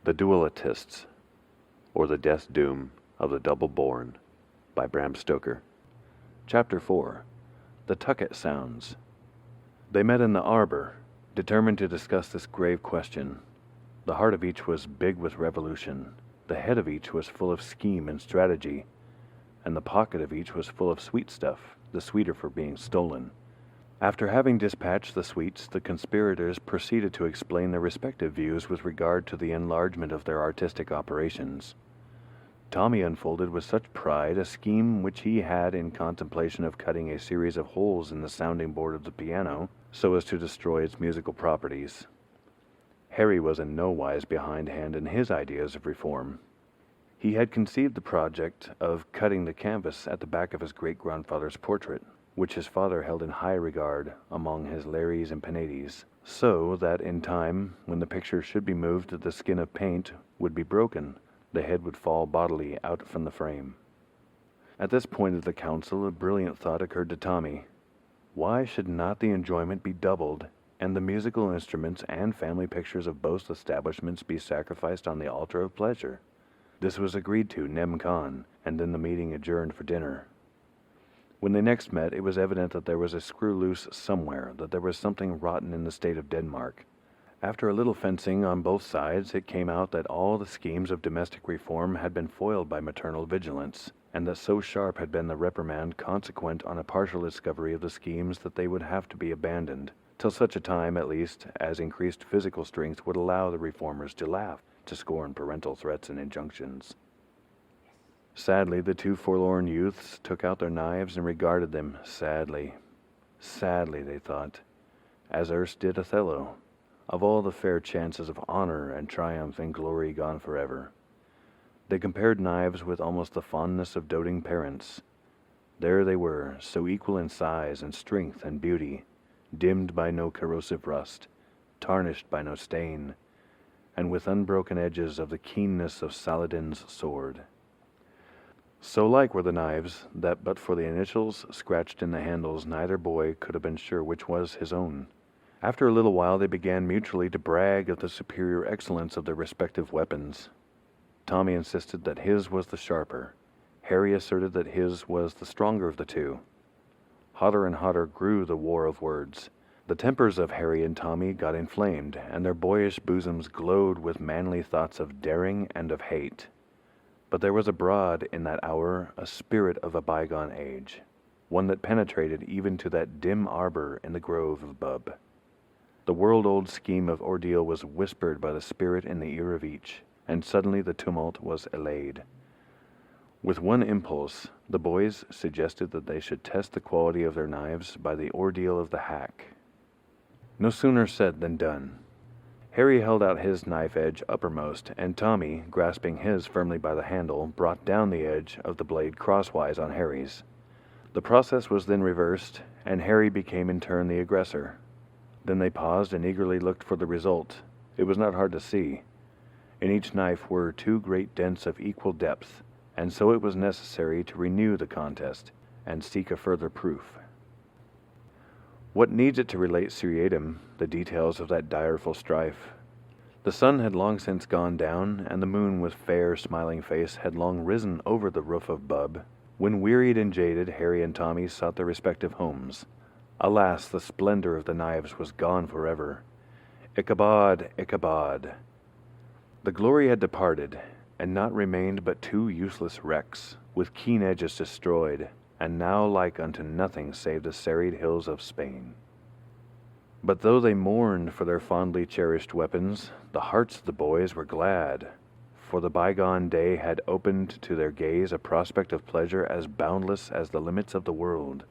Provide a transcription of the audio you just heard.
The Dualitists, or the Death Doom of the Double Born, by Bram Stoker. Chapter 4. The Tucket Sounds. They met in the arbor, determined to discuss this grave question. The heart of each was big with revolution, the head of each was full of scheme and strategy, and the pocket of each was full of sweet stuff, the sweeter for being stolen. After having dispatched the sweets, the conspirators proceeded to explain their respective views with regard to the enlargement of their artistic operations. Tommy unfolded with such pride a scheme which he had in contemplation of cutting a series of holes in the sounding board of the piano so as to destroy its musical properties. Harry was in no wise behindhand in his ideas of reform. He had conceived the project of cutting the canvas at the back of his great-grandfather's portrait, which his father held in high regard among his Larrys and Penates, so that in time, when the picture should be moved, the skin of paint would be broken, the head would fall bodily out from the frame. At this point of the council, a brilliant thought occurred to Tommy. Why should not the enjoyment be doubled, and the musical instruments and family pictures of both establishments be sacrificed on the altar of pleasure? This was agreed to nem. Con., and then the meeting adjourned for dinner. When they next met, it was evident that there was a screw loose somewhere, that there was something rotten in the state of Denmark. After a little fencing on both sides, it came out that all the schemes of domestic reform had been foiled by maternal vigilance, and that so sharp had been the reprimand consequent on a partial discovery of the schemes that they would have to be abandoned, till such a time, at least, as increased physical strength would allow the reformers to laugh, to scorn parental threats and injunctions. Sadly, the two forlorn youths took out their knives and regarded them sadly. Sadly, they thought, as erst did Othello, of all the fair chances of honor and triumph and glory gone forever. They compared knives with almost the fondness of doting parents. There they were, so equal in size and strength and beauty, dimmed by no corrosive rust, tarnished by no stain, and with unbroken edges of the keenness of Saladin's sword. So like were the knives that but for the initials scratched in the handles neither boy could have been sure which was his own. After a little while they began mutually to brag of the superior excellence of their respective weapons. Tommy insisted that his was the sharper. Harry asserted that his was the stronger of the two. Hotter and hotter grew the war of words. The tempers of Harry and Tommy got inflamed, and their boyish bosoms glowed with manly thoughts of daring and of hate. But there was abroad in that hour a spirit of a bygone age, one that penetrated even to that dim arbor in the grove of Bub. The world-old scheme of ordeal was whispered by the spirit in the ear of each, and suddenly the tumult was allayed. With one impulse, the boys suggested that they should test the quality of their knives by the ordeal of the hack. No sooner said than done. Harry held out his knife edge uppermost, and Tommy, grasping his firmly by the handle, brought down the edge of the blade crosswise on Harry's. The process was then reversed, and Harry became in turn the aggressor. Then they paused and eagerly looked for the result. It was not hard to see. In each knife were two great dents of equal depth, and so it was necessary to renew the contest and seek a further proof. What needs it to relate seriatim the details of that direful strife? The sun had long since gone down, and the moon with fair, smiling face had long risen over the roof of Bub, when wearied and jaded Harry and Tommy sought their respective homes. Alas, the splendor of the knives was gone forever. Ichabod, Ichabod! The glory had departed, and not remained but two useless wrecks, with keen edges destroyed, and now like unto nothing save the serried hills of Spain. But though they mourned for their fondly cherished weapons, the hearts of the boys were glad, for the bygone day had opened to their gaze a prospect of pleasure as boundless as the limits of the world.